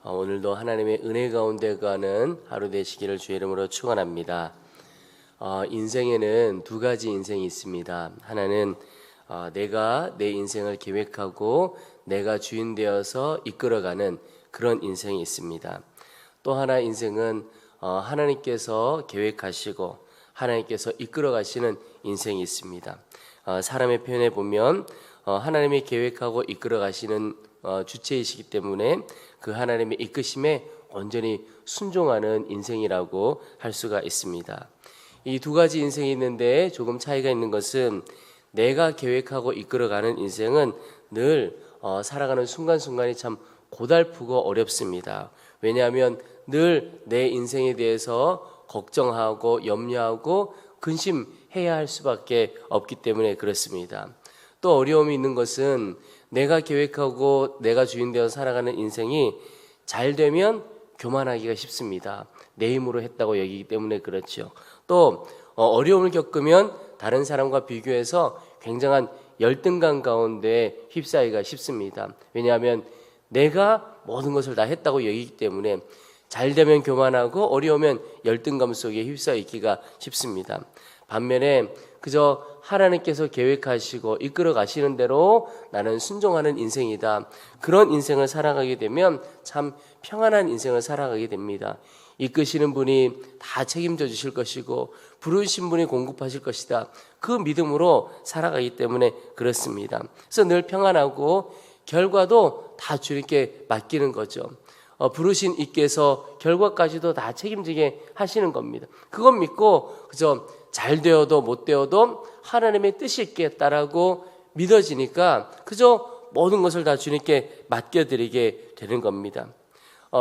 오늘도 하나님의 은혜 가운데 가는 하루 되시기를 주의 이름으로 축원합니다. 인생에는 두 가지 인생이 있습니다. 하나는 내가 내 인생을 계획하고 내가 주인 되어서 이끌어가는 그런 인생이 있습니다. 또 하나 인생은 하나님께서 계획하시고 하나님께서 이끌어가시는 인생이 있습니다. 사람의 표현에 보면 하나님이 계획하고 이끌어가시는 주체이시기 때문에 그 하나님의 이끄심에 온전히 순종하는 인생이라고 할 수가 있습니다. 이 두 가지 인생이 있는데 조금 차이가 있는 것은 내가 계획하고 이끌어가는 인생은 늘 살아가는 순간순간이 참 고달프고 어렵습니다. 왜냐하면 늘 내 인생에 대해서 걱정하고 염려하고 근심해야 할 수밖에 없기 때문에 그렇습니다. 또 어려움이 있는 것은 내가 계획하고 내가 주인 되어 살아가는 인생이 잘 되면 교만하기가 쉽습니다. 내 힘으로 했다고 여기기 때문에 그렇죠. 또 어려움을 겪으면 다른 사람과 비교해서 굉장한 열등감 가운데 휩싸이기가 쉽습니다. 왜냐하면 내가 모든 것을 다 했다고 여기기 때문에 잘 되면 교만하고 어려우면 열등감 속에 휩싸이기가 쉽습니다. 반면에 그저 하나님께서 계획하시고 이끌어 가시는 대로 나는 순종하는 인생이다. 그런 인생을 살아가게 되면 참 평안한 인생을 살아가게 됩니다. 이끄시는 분이 다 책임져 주실 것이고 부르신 분이 공급하실 것이다. 그 믿음으로 살아가기 때문에 그렇습니다. 그래서 늘 평안하고 결과도 다 주님께 맡기는 거죠. 부르신 이께서 결과까지도 다 책임지게 하시는 겁니다. 그것 믿고 그저 잘 되어도 못 되어도 하나님의 뜻이 있겠다라고 믿어지니까 그저 모든 것을 다 주님께 맡겨드리게 되는 겁니다.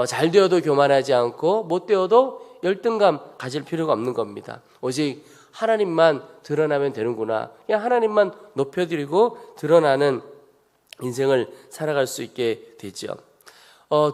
잘 되어도 교만하지 않고 못 되어도 열등감 가질 필요가 없는 겁니다. 오직 하나님만 드러나면 되는구나. 그냥 하나님만 높여드리고 드러나는 인생을 살아갈 수 있게 되죠.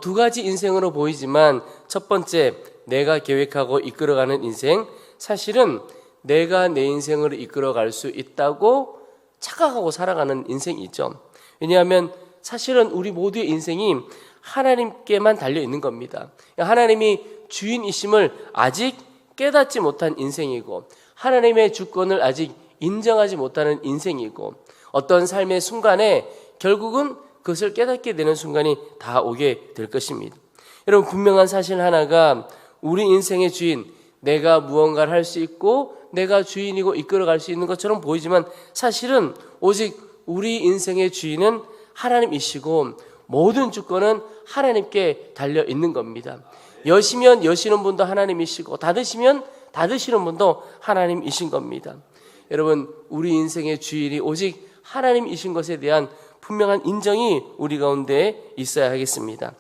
두 가지 인생으로 보이지만 첫 번째 내가 계획하고 이끌어가는 인생, 사실은 내가 내 인생을 이끌어갈 수 있다고 착각하고 살아가는 인생이 있죠. 왜냐하면 사실은 우리 모두의 인생이 하나님께만 달려 있는 겁니다. 하나님이 주인이심을 아직 깨닫지 못한 인생이고 하나님의 주권을 아직 인정하지 못하는 인생이고 어떤 삶의 순간에 결국은 그것을 깨닫게 되는 순간이 다 오게 될 것입니다. 여러분, 분명한 사실 하나가 우리 인생의 주인, 내가 무언가를 할 수 있고 내가 주인이고 이끌어갈 수 있는 것처럼 보이지만 사실은 오직 우리 인생의 주인은 하나님이시고 모든 주권은 하나님께 달려 있는 겁니다. 여시면 여시는 분도 하나님이시고 닫으시면 닫으시는 분도 하나님이신 겁니다. 여러분, 우리 인생의 주인이 오직 하나님이신 것에 대한 분명한 인정이 우리 가운데 있어야 하겠습니다.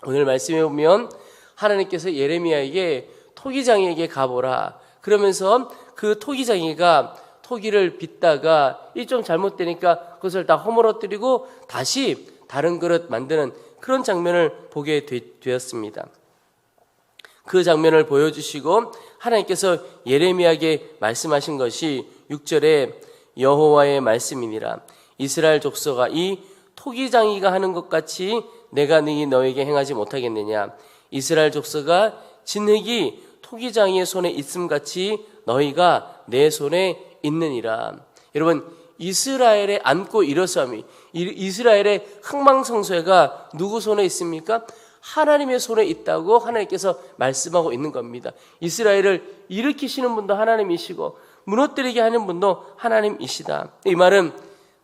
오늘 말씀해 보면 하나님께서 예레미야에게 토기장이에게 가보라 그러면서 그 토기장이가 토기를 빚다가 이 좀 잘못되니까 그것을 다 허물어뜨리고 다시 다른 그릇 만드는 그런 장면을 보게 되었습니다. 그 장면을 보여주시고 하나님께서 예레미야에게 말씀하신 것이 6절에 여호와의 말씀이니라. 이스라엘 족속아, 이 토기장이가 하는 것 같이 내가 능히 너에게 행하지 못하겠느냐. 이스라엘 족속아, 진흙이 토기장이의 손에 있음같이 너희가 내 손에 있느니라. 여러분, 이스라엘의 안고 일어섬이, 이스라엘의 흥망성쇠가 누구 손에 있습니까? 하나님의 손에 있다고 하나님께서 말씀하고 있는 겁니다. 이스라엘을 일으키시는 분도 하나님이시고 무너뜨리게 하는 분도 하나님이시다. 이 말은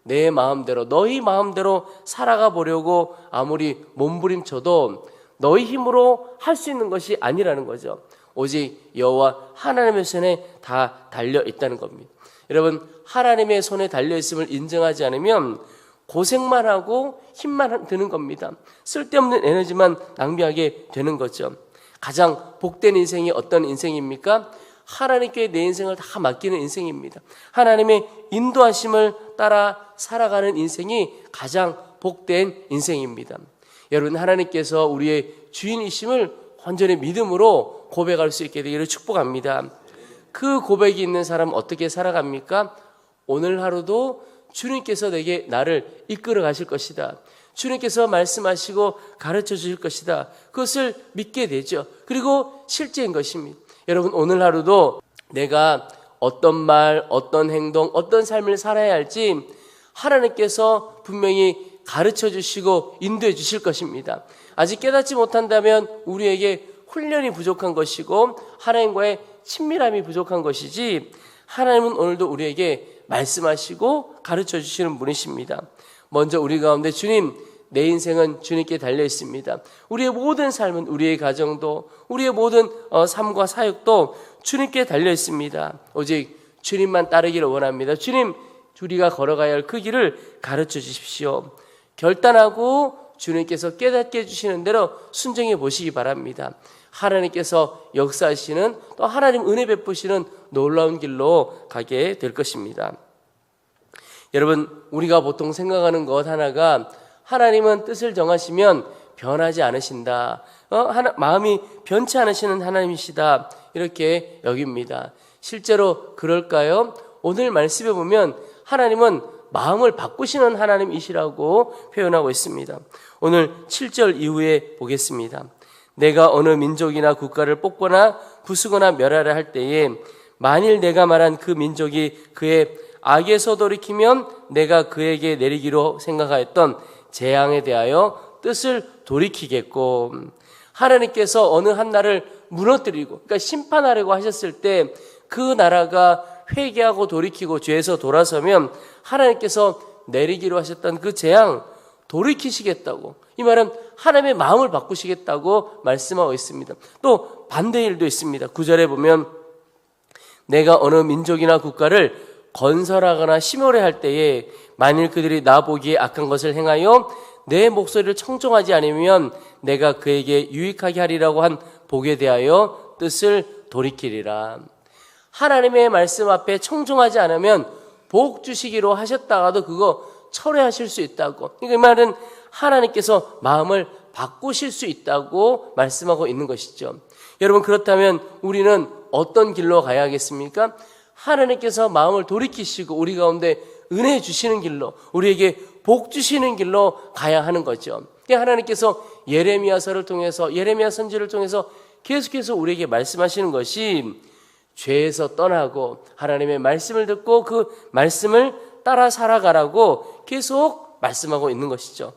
내 마음대로, 너희 마음대로 살아가 보려고 아무리 몸부림쳐도 너희 힘으로 할 수 있는 것이 아니라는 거죠. 오직 여호와 하나님의 손에 다 달려 있다는 겁니다. 여러분, 하나님의 손에 달려 있음을 인정하지 않으면 고생만 하고 힘만 드는 겁니다. 쓸데없는 에너지만 낭비하게 되는 거죠. 가장 복된 인생이 어떤 인생입니까? 하나님께 내 인생을 다 맡기는 인생입니다. 하나님의 인도하심을 따라 살아가는 인생이 가장 복된 인생입니다. 여러분, 하나님께서 우리의 주인이심을 완전히 믿음으로 고백할 수 있게 되기를 축복합니다. 그 고백이 있는 사람은 어떻게 살아갑니까? 오늘 하루도 주님께서 나를 이끌어 가실 것이다. 주님께서 말씀하시고 가르쳐 주실 것이다. 그것을 믿게 되죠. 그리고 실제인 것입니다. 여러분, 오늘 하루도 내가 어떤 말, 어떤 행동, 어떤 삶을 살아야 할지 하나님께서 분명히 가르쳐 주시고 인도해 주실 것입니다. 아직 깨닫지 못한다면 우리에게 훈련이 부족한 것이고 하나님과의 친밀함이 부족한 것이지, 하나님은 오늘도 우리에게 말씀하시고 가르쳐 주시는 분이십니다. 먼저 우리 가운데 주님, 내 인생은 주님께 달려 있습니다. 우리의 모든 삶은, 우리의 가정도, 우리의 모든 삶과 사역도 주님께 달려 있습니다. 오직 주님만 따르기를 원합니다. 주님, 우리가 걸어가야 할 그 길을 가르쳐 주십시오. 결단하고 주님께서 깨닫게 해주시는 대로 순종해 보시기 바랍니다. 하나님께서 역사하시는, 또 하나님 은혜 베푸시는 놀라운 길로 가게 될 것입니다. 여러분, 우리가 보통 생각하는 것 하나가, 하나님은 뜻을 정하시면 변하지 않으신다, 마음이 변치 않으시는 하나님이시다, 이렇게 여깁니다. 실제로 그럴까요? 오늘 말씀에 보면 하나님은 마음을 바꾸시는 하나님이시라고 표현하고 있습니다. 오늘 7절 이후에 보겠습니다. 내가 어느 민족이나 국가를 뽑거나 부수거나 멸하라 할 때에 만일 내가 말한 그 민족이 그의 악에서 돌이키면 내가 그에게 내리기로 생각하였던 재앙에 대하여 뜻을 돌이키겠고, 하나님께서 어느 한 나라를 무너뜨리고, 그러니까 심판하려고 하셨을 때 그 나라가 회개하고 돌이키고 죄에서 돌아서면 하나님께서 내리기로 하셨던 그 재앙 돌이키시겠다고, 이 말은 하나님의 마음을 바꾸시겠다고 말씀하고 있습니다. 또 반대 일도 있습니다. 9절에 보면 내가 어느 민족이나 국가를 건설하거나 심오래 할 때에 만일 그들이 나 보기에 악한 것을 행하여 내 목소리를 청종하지 않으면 내가 그에게 유익하게 하리라고 한 복에 대하여 뜻을 돌이키리라. 하나님의 말씀 앞에 청종하지 않으면 복 주시기로 하셨다가도 그거 철회하실 수 있다고. 그러니까 이 말은 하나님께서 마음을 바꾸실 수 있다고 말씀하고 있는 것이죠. 여러분, 그렇다면 우리는 어떤 길로 가야 하겠습니까? 하나님께서 마음을 돌이키시고 우리 가운데 은혜 주시는 길로, 우리에게 복 주시는 길로 가야 하는 거죠. 하나님께서 예레미야서를 통해서, 예레미야 선지를 통해서 계속해서 우리에게 말씀하시는 것이, 죄에서 떠나고 하나님의 말씀을 듣고 그 말씀을 따라 살아가라고 계속 말씀하고 있는 것이죠.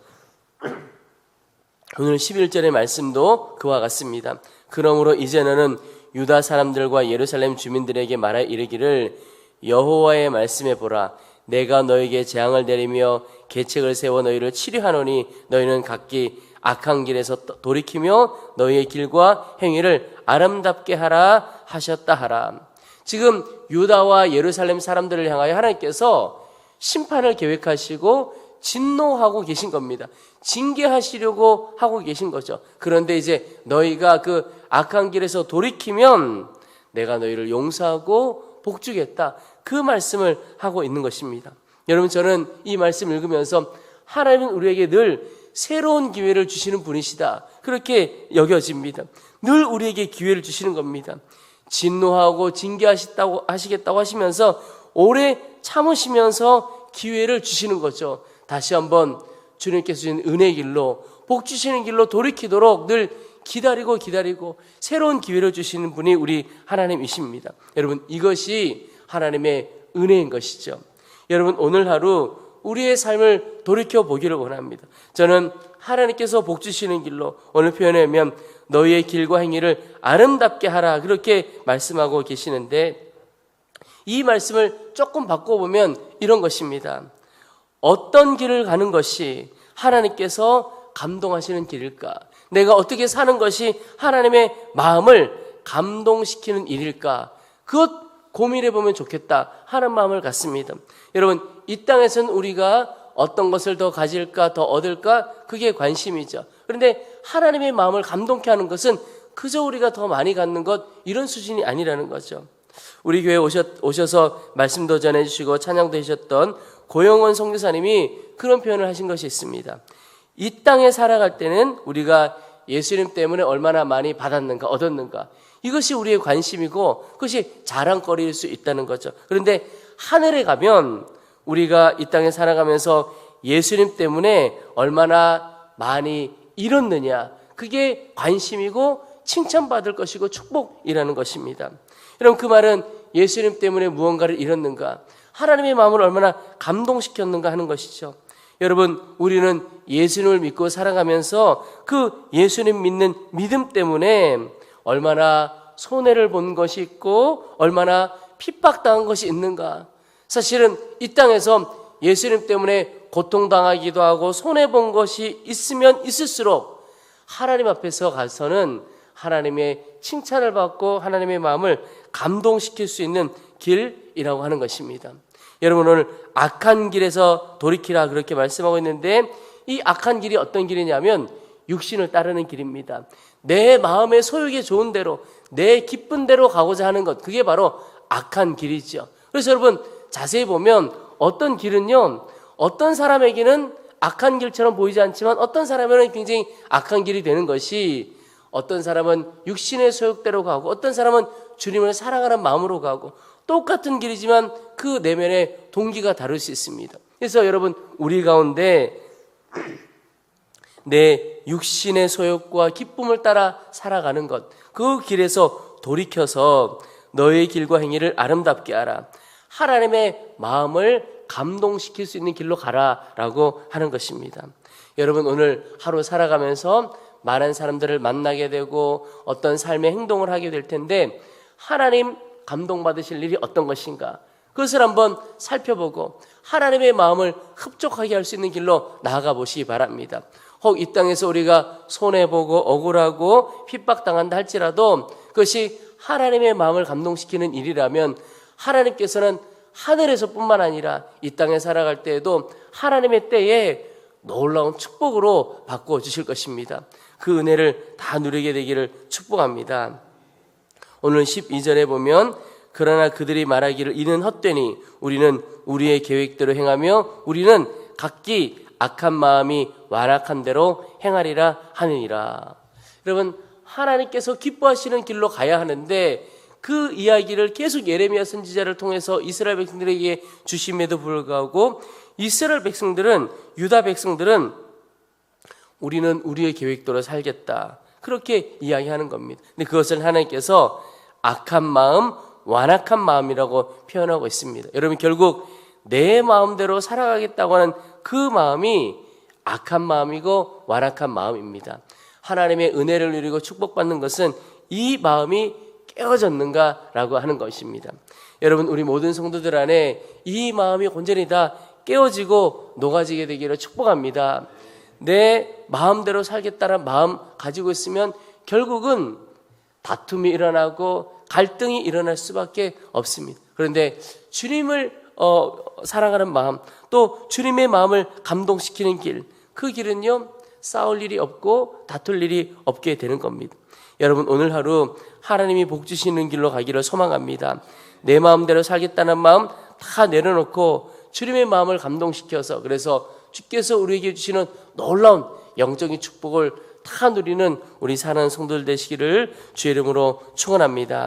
오늘 11절의 말씀도 그와 같습니다. 그러므로 이제 너는 유다 사람들과 예루살렘 주민들에게 말하 이르기를, 여호와의 말씀해 보라. 내가 너에게 재앙을 내리며 계책을 세워 너희를 치료하노니 너희는 각기 악한 길에서 돌이키며 너희의 길과 행위를 아름답게 하라 하셨다 하라. 지금 유다와 예루살렘 사람들을 향하여 하나님께서 심판을 계획하시고 진노하고 계신 겁니다. 징계하시려고 하고 계신 거죠. 그런데 이제 너희가 그 악한 길에서 돌이키면 내가 너희를 용서하고 복주겠다, 그 말씀을 하고 있는 것입니다. 여러분, 저는 이 말씀 읽으면서 하나님은 우리에게 늘 새로운 기회를 주시는 분이시다, 그렇게 여겨집니다. 늘 우리에게 기회를 주시는 겁니다. 진노하고 징계하시겠다고 하시면서 오래 참으시면서 기회를 주시는 거죠. 다시 한번 주님께서 주신 은혜의 길로, 복 주시는 길로 돌이키도록 늘 기다리고 새로운 기회를 주시는 분이 우리 하나님이십니다. 여러분, 이것이 하나님의 은혜인 것이죠. 여러분, 오늘 하루 우리의 삶을 돌이켜보기를 원합니다. 저는 하나님께서 복 주시는 길로, 오늘 표현에 의하면 너희의 길과 행위를 아름답게 하라, 그렇게 말씀하고 계시는데, 이 말씀을 조금 바꿔보면 이런 것입니다. 어떤 길을 가는 것이 하나님께서 감동하시는 길일까? 내가 어떻게 사는 것이 하나님의 마음을 감동시키는 일일까? 그것 고민해보면 좋겠다 하는 마음을 갖습니다. 여러분, 이 땅에서는 우리가 어떤 것을 더 가질까, 더 얻을까, 그게 관심이죠. 그런데 하나님의 마음을 감동케 하는 것은 그저 우리가 더 많이 갖는 것, 이런 수준이 아니라는 거죠. 우리 교회에 오셔서 말씀도 전해주시고 찬양도 해주셨던 고영원 선교사님이 그런 표현을 하신 것이 있습니다. 이 땅에 살아갈 때는 우리가 예수님 때문에 얼마나 많이 받았는가, 얻었는가, 이것이 우리의 관심이고 그것이 자랑거리일 수 있다는 거죠. 그런데 하늘에 가면 우리가 이 땅에 살아가면서 예수님 때문에 얼마나 많이 잃었느냐, 그게 관심이고 칭찬받을 것이고 축복이라는 것입니다. 여러분, 그 말은 예수님 때문에 무언가를 잃었는가, 하나님의 마음을 얼마나 감동시켰는가 하는 것이죠. 여러분, 우리는 예수님을 믿고 살아가면서 그 예수님 믿는 믿음 때문에 얼마나 손해를 본 것이 있고 얼마나 핍박당한 것이 있는가. 사실은 이 땅에서 예수님 때문에 고통당하기도 하고 손해본 것이 있으면 있을수록 하나님 앞에서 가서는 하나님의 칭찬을 받고 하나님의 마음을 감동시킬 수 있는 길이라고 하는 것입니다. 여러분, 오늘 악한 길에서 돌이키라 그렇게 말씀하고 있는데, 이 악한 길이 어떤 길이냐면 육신을 따르는 길입니다. 내 마음의 소욕에 좋은 대로, 내 기쁜 대로 가고자 하는 것, 그게 바로 악한 길이죠. 그래서 여러분, 자세히 보면 어떤 길은요, 어떤 사람에게는 악한 길처럼 보이지 않지만 어떤 사람에게는 굉장히 악한 길이 되는 것이, 어떤 사람은 육신의 소욕대로 가고 어떤 사람은 주님을 사랑하는 마음으로 가고, 똑같은 길이지만 그 내면의 동기가 다를 수 있습니다. 그래서 여러분, 우리 가운데 내 육신의 소욕과 기쁨을 따라 살아가는 것, 그 길에서 돌이켜서 너의 길과 행위를 아름답게 하라, 하나님의 마음을 감동시킬 수 있는 길로 가라라고 하는 것입니다. 여러분, 오늘 하루 살아가면서 많은 사람들을 만나게 되고 어떤 삶의 행동을 하게 될 텐데, 하나님 감동받으실 일이 어떤 것인가, 그것을 한번 살펴보고 하나님의 마음을 흡족하게 할 수 있는 길로 나아가 보시기 바랍니다. 혹 이 땅에서 우리가 손해보고 억울하고 핍박당한다 할지라도 그것이 하나님의 마음을 감동시키는 일이라면 하나님께서는 하늘에서 뿐만 아니라 이 땅에 살아갈 때에도 하나님의 때에 놀라운 축복으로 바꾸어 주실 것입니다. 그 은혜를 다 누리게 되기를 축복합니다. 오늘 12절에 보면, 그러나 그들이 말하기를 이는 헛되니 우리는 우리의 계획대로 행하며 우리는 각기 악한 마음이 완악한 대로 행하리라 하느니라. 여러분, 하나님께서 기뻐하시는 길로 가야 하는데 그 이야기를 계속 예레미야 선지자를 통해서 이스라엘 백성들에게 주심에도 불구하고 이스라엘 백성들은, 유다 백성들은 우리는 우리의 계획대로 살겠다, 그렇게 이야기하는 겁니다. 근데 그것을 하나님께서 악한 마음, 완악한 마음이라고 표현하고 있습니다. 여러분, 결국 내 마음대로 살아가겠다고 하는 그 마음이 악한 마음이고 완악한 마음입니다. 하나님의 은혜를 누리고 축복받는 것은 이 마음이 깨어졌는가라고 하는 것입니다. 여러분, 우리 모든 성도들 안에 이 마음이 온전히 다 깨어지고 녹아지게 되기를 축복합니다. 내 마음대로 살겠다는 마음 가지고 있으면 결국은 다툼이 일어나고 갈등이 일어날 수밖에 없습니다. 그런데 주님을 사랑하는 마음, 또 주님의 마음을 감동시키는 길, 그 길은요, 싸울 일이 없고 다툴 일이 없게 되는 겁니다. 여러분, 오늘 하루 하나님이 복 주시는 길로 가기를 소망합니다. 내 마음대로 살겠다는 마음 다 내려놓고 주님의 마음을 감동시켜서, 그래서 주께서 우리에게 주시는 놀라운 영적인 축복을 다 누리는 우리 사는 성도들 되시기를 주의 이름으로 축원합니다.